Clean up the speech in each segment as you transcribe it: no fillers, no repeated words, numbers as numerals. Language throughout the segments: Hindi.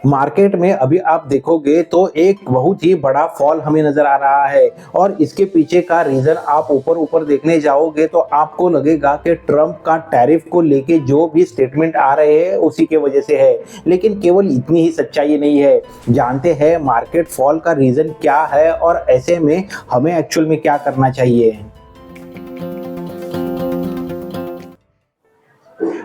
मार्केट में अभी आप देखोगे तो एक बहुत ही बड़ा फॉल हमें नजर आ रहा है और इसके पीछे का रीजन आप ऊपर ऊपर देखने जाओगे तो आपको लगेगा कि ट्रम्प का टैरिफ को लेके जो भी स्टेटमेंट आ रहे हैं उसी के वजह से है। लेकिन केवल इतनी ही सच्चाई नहीं है। जानते हैं मार्केट फॉल का रीजन क्या है और ऐसे में हमें एक्चुअल में क्या करना चाहिए।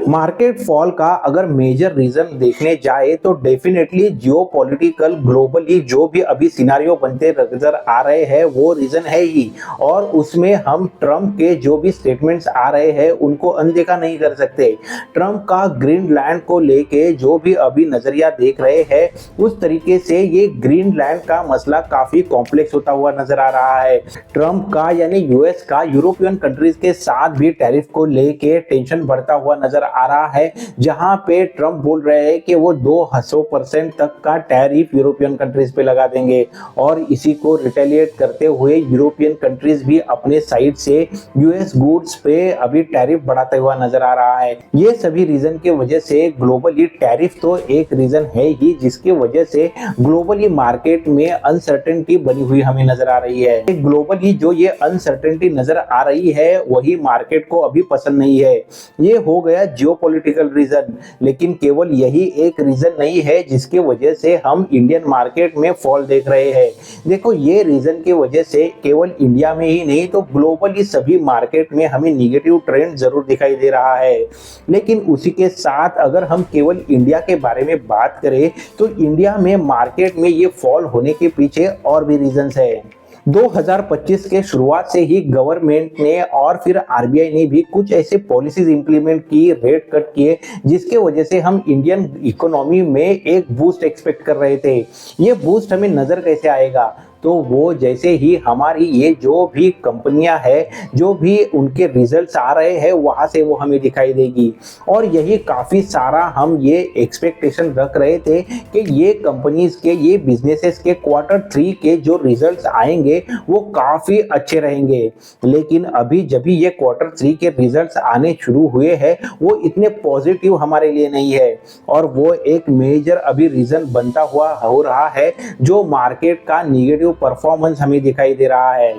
मार्केट फॉल का अगर मेजर रीजन देखने जाए तो डेफिनेटली जियोपॉलिटिकल ग्लोबली जो भी अभी सिनारियो बनते नजर आ रहे हैं वो रीजन है ही। और उसमें हम ट्रम्प के जो भी स्टेटमेंट्स आ रहे हैं उनको अनदेखा नहीं कर सकते। ट्रम्प का ग्रीनलैंड को लेके जो भी अभी नजरिया देख रहे हैं उस तरीके से ये ग्रीनलैंड का मसला काफी कॉम्प्लेक्स होता हुआ नजर आ रहा है। ट्रम्प का यानी यूएस का यूरोपियन कंट्रीज के साथ भी टैरिफ को लेके टेंशन बढ़ता हुआ नजर आ रहा है, जहां पे ट्रम्प बोल रहे हैं कि वो 200% तक का टैरिफ यूरोपियन कंट्रीज पे लगा देंगे और इसी को रिटेलिएट करते हुए यूरोपियन कंट्रीज भी अपने साइड से यूएस गुड्स पे अभी टैरिफ बढ़ाते हुआ नजर आ रहा है। ये सभी रीजन के वजह से ग्लोबली टैरिफ तो एक रीजन है ही जिसकी वजह से ग्लोबली मार्केट में अनसर्टेनिटी बनी हुई हमें नजर आ रही है। ग्लोबली जो ये अनसर्टेनिटी नजर आ रही है वही मार्केट को अभी पसंद नहीं है। ये हो गया जियोपॉलिटिकल रीजन, लेकिन केवल यही एक रीजन नहीं है जिसके वजह से हम इंडियन मार्केट में फॉल देख रहे हैं। देखो ये रीजन की वजह से केवल इंडिया में ही नहीं तो ग्लोबली सभी मार्केट में हमें निगेटिव ट्रेंड जरूर दिखाई दे रहा है। लेकिन उसी के साथ अगर हम केवल इंडिया के बारे में बात करें तो इंडिया में मार्केट में ये फॉल होने के पीछे और भी रीजंस है। 2025 के शुरुआत से ही गवर्नमेंट ने और फिर आरबीआई ने भी कुछ ऐसे पॉलिसीज इंप्लीमेंट की, रेट कट किए जिसके वजह से हम इंडियन इकोनॉमी में एक बूस्ट एक्सपेक्ट कर रहे थे। ये बूस्ट हमें नजर कैसे आएगा? तो वो जैसे ही हमारी ये जो भी कंपनियां हैं जो भी उनके रिजल्ट्स आ रहे हैं वहां से वो हमें दिखाई देगी। और यही काफी सारा हम ये एक्सपेक्टेशन रख रहे थे कि ये कंपनीज के ये बिजनेसेस के Q3 के जो रिजल्ट्स आएंगे वो काफी अच्छे रहेंगे। लेकिन अभी जब भी ये Q3 के रिजल्ट्स आने शुरू हुए हैं वो इतने पॉजिटिव हमारे लिए नहीं है और वो एक मेजर अभी रीजन बनता हुआ हो रहा है जो मार्केट का निगेटिव परफॉर्मेंस हमें दिखाई दे रहा है।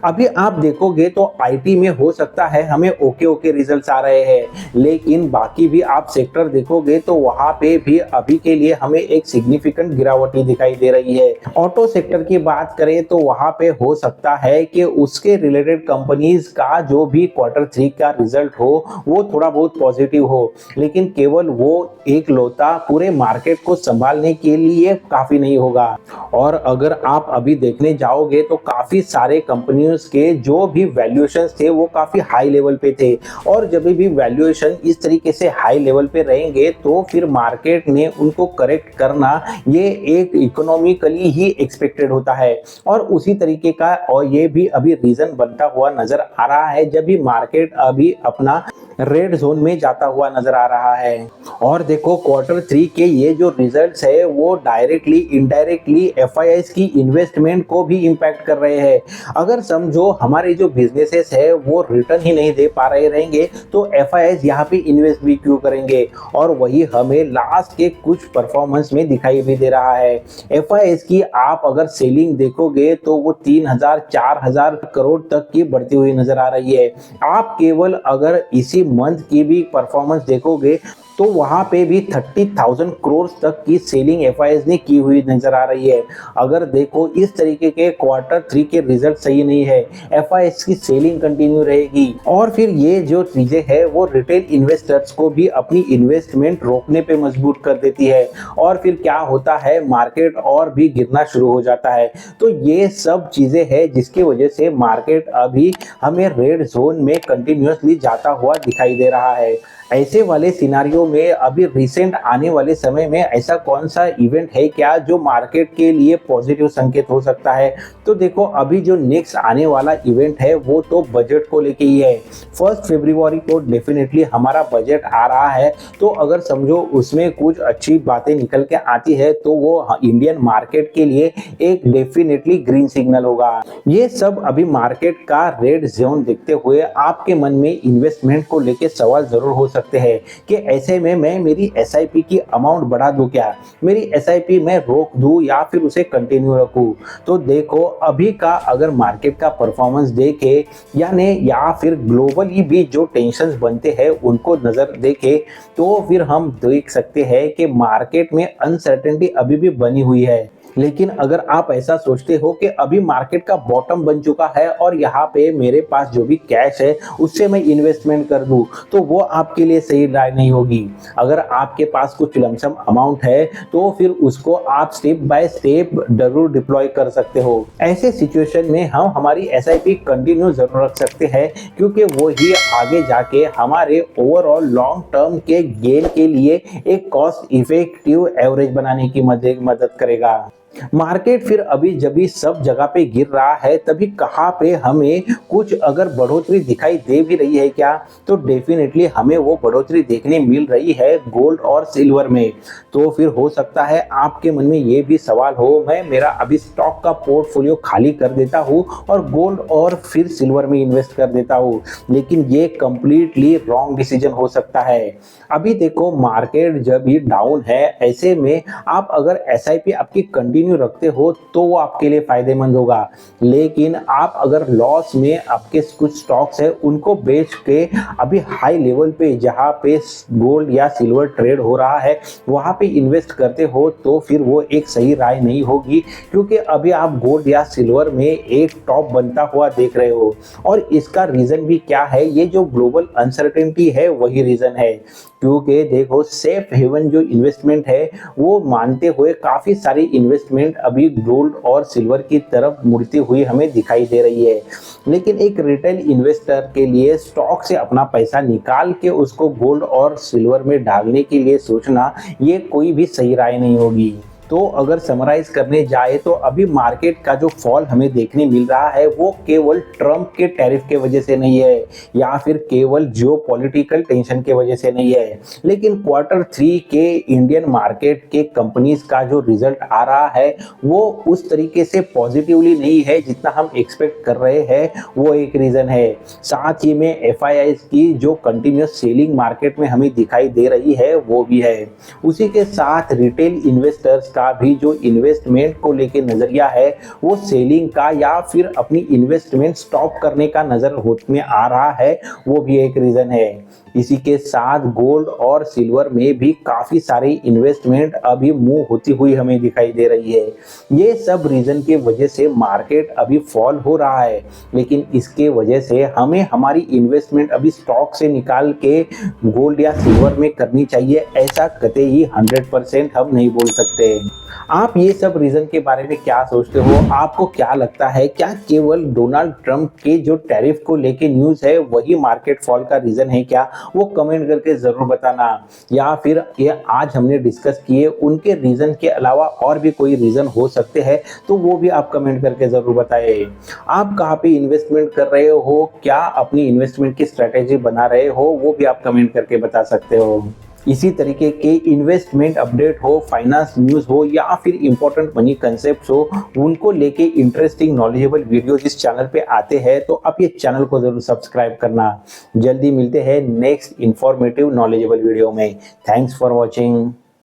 अभी आप देखोगे तो आईटी में हो सकता है हमें ओके रिजल्ट्स आ रहे हैं, लेकिन बाकी भी आप सेक्टर देखोगे तो वहां पे भी अभी के लिए हमें एक सिग्निफिकेंट गिरावट ही दिखाई दे रही है। ऑटो सेक्टर की बात करें तो वहां पे हो सकता है कि उसके रिलेटेड कंपनीज का जो भी Q3 का रिजल्ट हो वो थोड़ा बहुत पॉजिटिव हो, लेकिन केवल वो एक लौता पूरे मार्केट को संभालने के लिए काफी नहीं होगा। और अगर आप अभी देखने जाओगे तो काफी सारे कंपनियों के जो भी वैल्यूएशंस थे वो काफी हाई लेवल पे थे और जब भी वैल्यूएशन इस तरीके से हाई लेवल पे रहेंगे तो फिर मार्केट ने उनको करेक्ट करना ये एक इकोनॉमिकली ही एक्सपेक्टेड होता है। और उसी तरीके का और ये भी अभी रीजन बनता हुआ नजर आ रहा है जब भी मार्केट अभी अपना रेड जोन में जाता हुआ नजर आ रहा है। और देखो Q3 के ये जो रिजल्ट्स है वो डायरेक्टली इनडायरेक्टली एफआईआईज की इन्वेस्टमेंट को भी इम्पैक्ट कर रहे हैं। अगर समझो हमारे जो बिजनेसेस है वो रिटर्न ही नहीं दे पा रहे रहेंगे तो एफआईआईज यहाँ पे इन्वेस्ट भी क्यों करेंगे? और वही हमें लास्ट के कुछ परफॉर्मेंस में दिखाई भी दे रहा है। एफआईआईज की आप अगर सेलिंग देखोगे तो वो 3000-4000 करोड़ तक की बढ़ती हुई नजर आ रही है। आप केवल अगर इसी मंथ की भी परफॉर्मेंस देखोगे तो वहां पे भी 30,000 करोड़ तक की सेलिंग एफआईआईज ने की हुई नजर आ रही है। अगर देखो इस तरीके के Q3 के रिजल्ट सही नहीं है, एफआईआईज की सेलिंग कंटिन्यू रहेगी और फिर ये जो चीजें है वो रिटेल इन्वेस्टर्स को भी अपनी इन्वेस्टमेंट रोकने पे मजबूर कर देती है और फिर क्या होता है मार्केट और भी गिरना शुरू हो जाता है। तो ये सब चीजें हैं जिसकी वजह से मार्केट अभी हमें रेड जोन में कंटिन्यूअसली जाता हुआ दिखाई दे रहा है। ऐसे वाले सिनारियो में अभी रिसेंट आने वाले समय में ऐसा कौन सा इवेंट है क्या जो मार्केट के लिए पॉजिटिव संकेत हो सकता है? तो देखो अभी जो नेक्स्ट आने वाला इवेंट है वो तो बजट को लेके ही है। 1 फरवरी को डेफिनेटली हमारा बजट आ रहा है, तो अगर समझो उसमें कुछ अच्छी बातें निकल के आती है तो वो इंडियन मार्केट के लिए एक डेफिनेटली ग्रीन सिग्नल होगा। ये सब अभी मार्केट का रेड जोन देखते हुए आपके मन में इन्वेस्टमेंट को लेके सवाल जरूर हो सकता सकते हैं कि ऐसे में मैं मेरी एसआईपी की अमाउंट बढ़ा दूं क्या, मेरी एसआईपी मैं रोक दूं या फिर उसे कंटिन्यू रखूं। तो देखो अभी का अगर मार्केट का परफॉर्मेंस देखे यानी या फिर ग्लोबली भी जो टेंशन्स बनते हैं उनको नजर देखे तो फिर हम देख सकते हैं कि मार्केट में अनसर्टेनिटी अभी भी बनी हुई है। लेकिन अगर आप ऐसा सोचते हो कि अभी मार्केट का बॉटम बन चुका है और यहाँ पे मेरे पास जो भी कैश है उससे मैं इन्वेस्टमेंट कर दूं, तो वो आपके लिए सही राय नहीं होगी। अगर आपके पास कुछ लमसम अमाउंट है तो फिर उसको आप स्टेप बाय स्टेप जरूर डिप्लॉय कर सकते हो। ऐसे सिचुएशन में हम हमारी एसआईपी कंटिन्यू जरूर रख सकते हैं क्योंकि वो ही आगे जाके हमारे ओवरऑल लॉन्ग टर्म के गेन के लिए एक कॉस्ट इफेक्टिव एवरेज बनाने की मदद करेगा। मार्केट फिर अभी जब भी सब जगह पे गिर रहा है तभी कहाँ पे हमें कुछ अगर बढ़ोतरी दिखाई दे भी रही है क्या, तो डेफिनेटली हमें वो बढ़ोतरी देखने मिल रही है गोल्ड और सिल्वर में। तो फिर हो सकता है आपके मन में ये भी सवाल हो मैं मेरा अभी स्टॉक का पोर्टफोलियो खाली कर देता हूँ और गोल्ड और फिर सिल्वर में इन्वेस्ट कर देता हूँ, लेकिन ये कंप्लीटली रॉन्ग डिसीजन हो सकता है। अभी देखो मार्केट जब भी डाउन है ऐसे में आप अगर एसआईपी आपकी कंटिन्यू रखते हो तो वो आपके लिए फायदेमंद होगा, लेकिन आप अगर लॉस में आपके कुछ स्टॉक्स है उनको बेच के अभी हाई लेवल पे जहां पे गोल्ड या सिल्वर ट्रेड हो रहा है वहां पे इन्वेस्ट करते हो तो फिर वो एक सही राय नहीं होगी, क्योंकि अभी आप गोल्ड या सिल्वर में एक टॉप बनता हुआ देख रहे हो। और इसका रीजन भी क्या है, ये जो ग्लोबल अनसर्टेनिटी है वही रीजन है। क्योंकि देखो सेफ हेवन जो इन्वेस्टमेंट है वो मानते हुए काफी सारी इन्वेस्टमेंट अभी गोल्ड और सिल्वर की तरफ मुड़ती हुई हमें दिखाई दे रही है, लेकिन एक रिटेल इन्वेस्टर के लिए स्टॉक से अपना पैसा निकाल के उसको गोल्ड और सिल्वर में डालने के लिए सोचना ये कोई भी सही राय नहीं होगी। तो अगर समराइज करने जाए तो अभी मार्केट का जो फॉल हमें देखने मिल रहा है वो केवल ट्रम्प के टैरिफ के वजह से नहीं है या फिर केवल जियोपॉलिटिकल टेंशन के वजह से नहीं है, लेकिन Q3 के इंडियन मार्केट के कंपनीज का जो रिजल्ट आ रहा है वो उस तरीके से पॉजिटिवली नहीं है जितना हम एक्सपेक्ट कर रहे हैं, वो एक रीजन है। साथ ही में FIIs की जो कंटिन्यूस सेलिंग मार्केट में हमें दिखाई दे रही है वो भी है। उसी के साथ रिटेल इन्वेस्टर्स का भी जो इन्वेस्टमेंट को लेके नजरिया है वो सेलिंग का या फिर अपनी इन्वेस्टमेंट स्टॉप करने का नजर में आ रहा है, वो भी एक रीजन है। इसी के साथ गोल्ड और सिल्वर में भी काफी सारी इन्वेस्टमेंट अभी मूव होती हुई हमें दिखाई दे रही है। ये सब रीजन के वजह से मार्केट अभी फॉल हो रहा है, लेकिन इसके वजह से हमें हमारी इन्वेस्टमेंट अभी स्टॉक से निकाल के गोल्ड या सिल्वर में करनी चाहिए, ऐसा कतई 100% हम नहीं बोल सकते। आप ये सब रीजन के बारे में क्या सोचते हो, आपको क्या लगता है, क्या केवल डोनाल्ड ट्रंप के जो टैरिफ को लेके न्यूज़ है वही मार्केट फॉल का रीजन है क्या, वो कमेंट करके जरूर बताना। या फिर ये आज हमने डिस्कस किए उनके रीजन के अलावा और भी कोई रीजन हो सकते हैं तो वो भी आप कमेंट करके जरूर बताएं। आप कहाँ पे इन्वेस्टमेंट कर रहे हो, क्या अपनी इन्वेस्टमेंट की स्ट्रेटेजी बना रहे हो, वो भी आप कमेंट करके बता सकते हो। इसी तरीके के इन्वेस्टमेंट अपडेट हो, फाइनेंस न्यूज़ हो या फिर इंपॉर्टेंट मनी कंसेप्ट हो, उनको लेके इंटरेस्टिंग नॉलेजेबल वीडियोस इस चैनल पे आते हैं तो आप ये चैनल को जरूर सब्सक्राइब करना। जल्दी मिलते हैं नेक्स्ट इंफॉर्मेटिव नॉलेजेबल वीडियो में। Thanks for watching.